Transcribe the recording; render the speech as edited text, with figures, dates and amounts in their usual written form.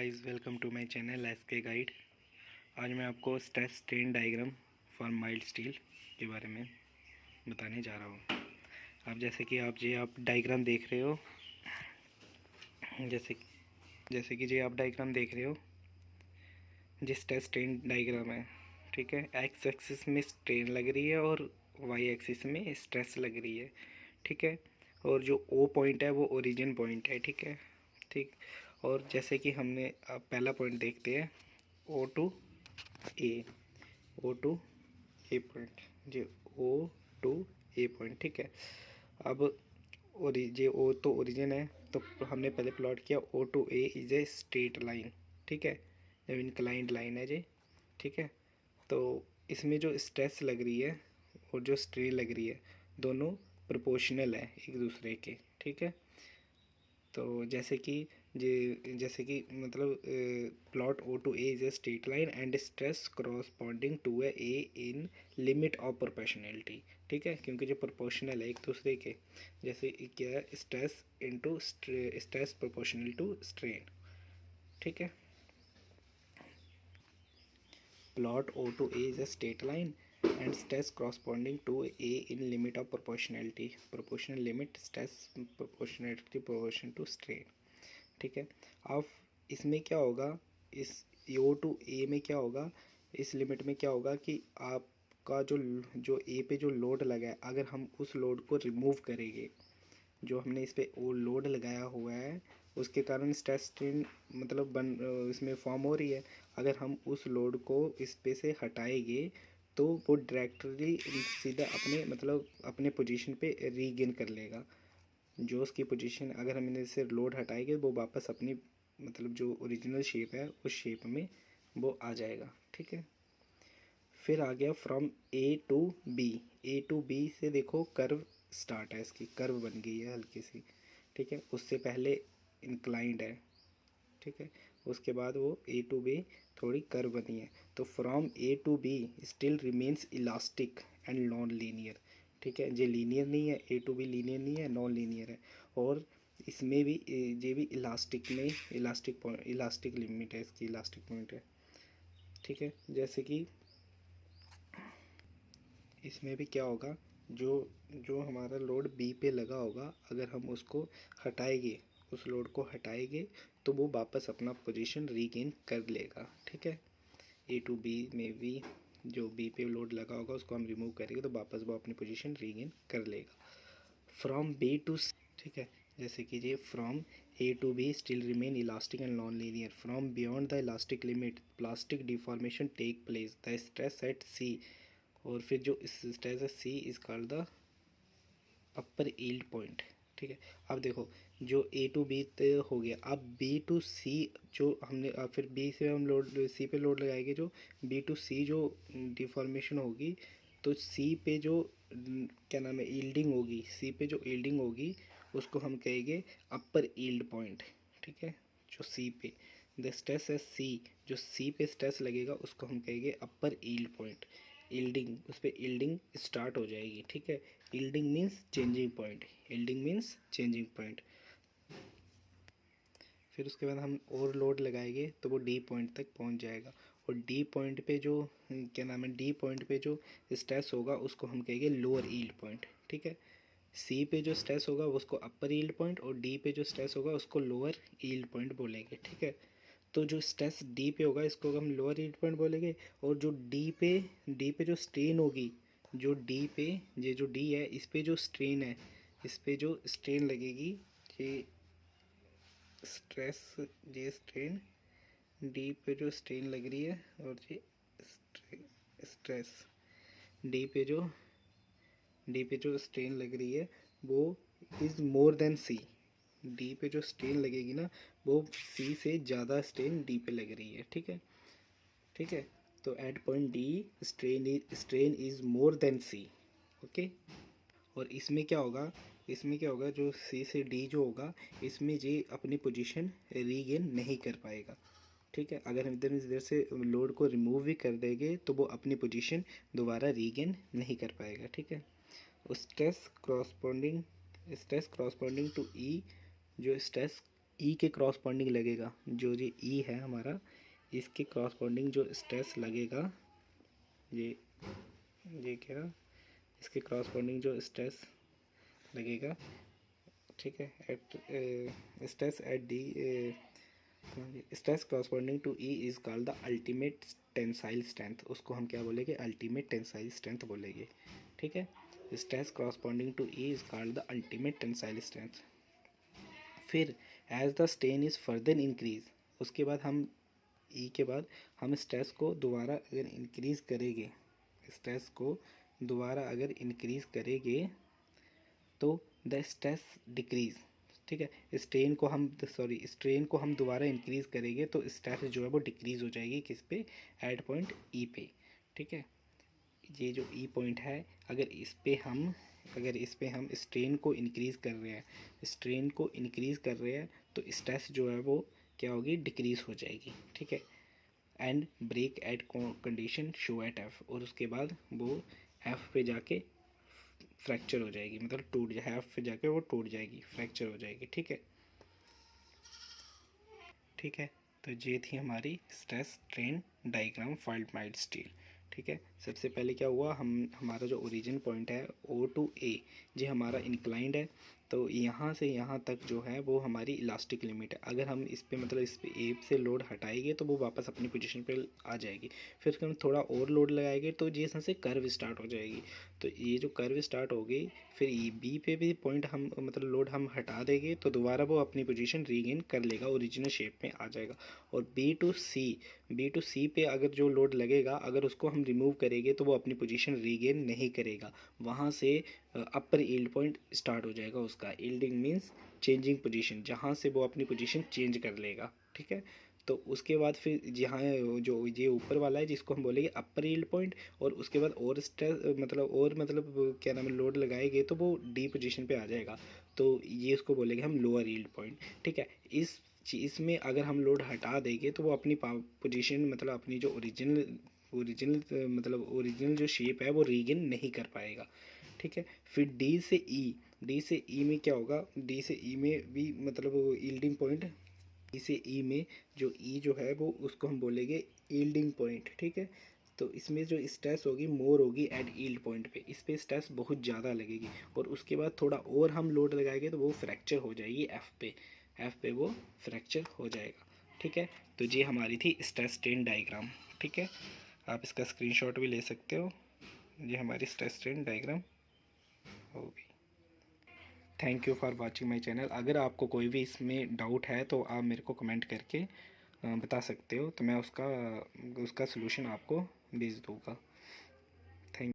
Guys, welcome to my channel S K guide. आज मैं आपको stress strain diagram for mild steel के बारे में बताने जा रहा हूँ। आप जैसे कि आप डायग्राम देख रहे हो, जैसे कि आप डायग्राम देख रहे हो, जो स्ट्रेस स्ट्रेन डायग्राम है। ठीक है, एक्स एक्सिस में स्ट्रेन लग रही है और वाई एक्सिस में स्ट्रेस लग रही है। ठीक है, और जो ओ पॉइंट है वो ओरिजिन पॉइंट है। ठीक है, ठीक। और जैसे कि हमने अब पहला पॉइंट देखते हैं, ओ to A, O to A point, जो ओ टू ए पॉइंट। ठीक है, अब जो ओ तो ओरिजिन है, तो हमने पहले प्लॉट किया O to A is a straight line. ठीक है, जब इंक्लाइंड लाइन है जी। ठीक है, तो इसमें जो स्ट्रेस लग रही है और जो स्ट्रेन लग रही है दोनों प्रोपोर्शनल है एक दूसरे के। ठीक है, तो जैसे कि मतलब plot O to A is a straight line and stress corresponding to A in limit of proportionality. ठीक है, क्योंकि जो प्रोपोर्शनल है एक दूसरे के, जैसे क्या है, stress into stress proportional to strain. ठीक है, plot O to A is a straight line and stress corresponding to A in limit of proportionality, proportional limit stress proportionality proportion to strain। ठीक है, अब इसमें क्या होगा, इस O to A में क्या होगा, इस लिमिट में क्या होगा कि आपका जो A पे जो लोड लगा है, अगर हम उस लोड को रिमूव करेंगे, जो हमने इस पे वो लोड लगाया हुआ है उसके कारण स्ट्रेस स्ट्रेन मतलब इसमें फॉर्म हो रही है। अगर हम उस लोड को इस पे से हटाएंगे तो वो डायरेक्टली सीधा अपने पोजीशन पे रीगेन कर लेगा। जो उसकी पोजीशन, अगर हम इसे लोड हटाएंगे वो वापस अपनी जो ओरिजिनल शेप है उस शेप में वो आ जाएगा। ठीक है, फिर आ गया from A to B. A to B से देखो कर्व स्टार्ट है, इसकी कर्व बन गई है हल्की सी। ठीक है, उससे पहले इंक्लाइंड है। ठीक है, उसके बाद वो ए टू बी थोड़ी कर्व बनी है। तो from A to B still remains elastic and non linear. ठीक है, ये लीनियर नहीं है, ए टू बी लीनियर नहीं है, नॉन लीनियर है। और इसमें भी ये भी इलास्टिक में इलास्टिक लिमिट है, इसकी इलास्टिक पॉइंट है। ठीक है, जैसे कि इसमें भी क्या होगा, जो जो हमारा लोड बी पे लगा होगा, अगर हम उसको हटाएंगे, उस लोड को हटाएंगे तो वो वापस अपना पोजीशन रीगेन कर लेगा। ठीक है, ए टू बी में भी जो बी पे लोड लगा होगा उसको हम रिमूव करेंगे तो वापस वो अपनी पोजीशन रीगेन कर लेगा। फ्रॉम बी टू, ठीक है, जैसे कि ये from A to B still remain elastic and non linear. From beyond the elastic limit plastic deformation take place, the stress at C, और फिर जो स्ट्रेस है C is called the upper yield point. ठीक है, अब देखो जो ए to B हो गया, अब बी टू सी जो हमने फिर बी से हम लोड सी पे लोड लगाएंगे, जो बी टू सी जो डिफॉर्मेशन होगी, तो सी पे जो क्या नाम है यील्डिंग होगी, सी पे जो यील्डिंग होगी उसको हम कहेंगे अपर यील्ड पॉइंट। ठीक है, जो सी पे द स्ट्रेस है सी, जो सी पे स्ट्रेस लगेगा उसको हम कहेंगे अपर यील्ड पॉइंट। यील्डिंग, उस पर यील्डिंग स्टार्ट हो जाएगी। ठीक है, yielding means changing point, yielding means changing point. फिर उसके बाद हम और लोड लगाएंगे तो वो डी पॉइंट तक पहुंच जाएगा, और डी पॉइंट पे जो क्या नाम है डी पॉइंट पे जो स्ट्रेस होगा उसको हम कहेंगे लोअर यील्ड पॉइंट। ठीक है, सी पे जो स्ट्रेस होगा उसको अपर यील्ड पॉइंट, और डी पे जो स्ट्रेस होगा उसको लोअर यील्ड पॉइंट बोलेंगे। ठीक है, तो जो स्ट्रेस डी पे होगा इसको हम लोअर यील्ड पॉइंट बोलेंगे, और जो डी पे जो स्ट्रेन होगी, जो डी पे ये जो डी है इस पे जो स्ट्रेन है, इस पे जो स्ट्रेन लगेगी, ये स्ट्रेस, ये स्ट्रेन डी पे जो स्ट्रेन लग रही है, और ये स्ट्रेस डी पे जो स्ट्रेन लग रही है वो is more than C. D पे जो स्ट्रेन लगेगी ना वो सी से ज़्यादा स्ट्रेन डी पे लग रही है। ठीक है, ठीक है, तो at point D strain is more than C. Okay, और इसमें क्या होगा, जो सी से डी जो होगा इसमें ये अपनी पोजीशन रीगेन नहीं कर पाएगा। ठीक है, अगर हम इधर से लोड को रिमूव भी कर देंगे तो वो अपनी पोजीशन दोबारा रीगेन नहीं कर पाएगा। ठीक है, स्ट्रेस क्रॉसपॉन्डिंग टू ई, जो स्ट्रेस ई के क्रॉसपॉन्डिंग लगेगा, जो ये ई है हमारा, इसके क्रॉसपॉन्डिंग जो स्ट्रेस लगेगा, ये क्या, इसके क्रॉसपॉन्डिंग जो स्ट्रेस लगेगा, ठीक है, at stress at D stress corresponding to E is called the ultimate tensile strength. उसको हम क्या बोलेंगे, अल्टीमेट टेंसाइल स्ट्रेंथ बोलेंगे, ठीक है। Stress corresponding to E is called the ultimate tensile strength. फिर as the strain is further increase, उसके बाद हम ई के बाद हम स्ट्रेस को दोबारा अगर इंक्रीज करेंगे, स्ट्रेस को दोबारा अगर इंक्रीज करेंगे तो द स्ट्रेस डिक्रीज, ठीक है। स्ट्रेन को हम दोबारा इंक्रीज करेंगे तो स्ट्रेस जो है वो डिक्रीज हो जाएगी किस पे, एट पॉइंट ई पे, ठीक है। ये जो ई पॉइंट है, अगर इस पे हम स्ट्रेन को इंक्रीज कर रहे हैं, तो स्ट्रेस जो है वो क्या होगी, डिक्रीज हो जाएगी, ठीक है। And break at condition show at F, और उसके बाद वो एफ पे जाके फ्रैक्चर हो जाएगी, मतलब टूट जाए, एफ पे जाके वो टूट जाएगी, फ्रैक्चर हो जाएगी, ठीक है। ठीक है, तो ये थी हमारी stress strain diagram fault mild steel, ठीक है। सबसे पहले क्या हुआ, हमारा जो ओरिजिन पॉइंट है ओ टू ए, ये हमारा इंक्लाइंड है, तो यहाँ से यहाँ तक जो है वो हमारी इलास्टिक लिमिट है। अगर हम इस पे मतलब इस पे ए से लोड हटाएंगे तो वो वापस अपनी पोजीशन पे आ जाएगी। फिर उसके हम थोड़ा और लोड लगाएंगे तो ये यहाँ से कर्व स्टार्ट हो जाएगी। तो ये जो कर्व स्टार्ट हो गई, फिर ई बी पे भी पॉइंट हम मतलब लोड हम हटा देंगे तो दोबारा वो अपनी पोजीशन रीगेन कर लेगा, ओरिजिनल शेप में आ जाएगा। और बी टू सी पे अगर जो लोड लगेगा, अगर उसको हम रिमूव करेंगे तो वो अपनी पोजीशन रीगेन नहीं करेगा, वहाँ से अपर यील्ड पॉइंट स्टार्ट हो जाएगा उसका। यील्डिंग मीन्स चेंजिंग पोजीशन, जहाँ से वो अपनी पोजीशन चेंज कर लेगा, ठीक है। तो उसके बाद फिर यहाँ जो ये ऊपर वाला है जिसको हम बोलेंगे अपर यील्ड पॉइंट, और उसके बाद और स्ट्रेस मतलब क्या नाम है, लोड लगाएंगे तो वो डी पोजीशन पे आ जाएगा, तो ये उसको बोलेंगे हम लोअर यील्ड पॉइंट, ठीक है। इस चीज़ में अगर हम लोड हटा देंगे तो वो अपनी पोजीशन मतलब अपनी जो ओरिजिनल जो शेप है वो रीगेन नहीं कर पाएगा, ठीक है। फिर डी से ई में क्या होगा, डी से ई में भी मतलब यील्डिंग पॉइंट, डी से ई में जो ई जो है वो उसको हम बोलेंगे यील्डिंग पॉइंट, ठीक है। तो इसमें जो स्ट्रेस होगी मोर होगी एट यील्ड पॉइंट पे, इस पे स्ट्रेस बहुत ज़्यादा लगेगी, और उसके बाद थोड़ा और हम लोड लगाएंगे तो वो फ्रैक्चर हो जाएगी एफ पे वो फ्रैक्चर हो जाएगा, ठीक है। तो ये हमारी थी स्ट्रेस स्ट्रेन डायग्राम, ठीक है। आप इसका स्क्रीनशॉट भी ले सकते हो। ये हमारी स्ट्रेस स्ट्रेन डायग्राम होगी। Thank you for watching my channel. अगर आपको कोई भी इसमें डाउट है तो आप मेरे को कमेंट करके बता सकते हो, तो मैं उसका सलूशन आपको भेज दूँगा।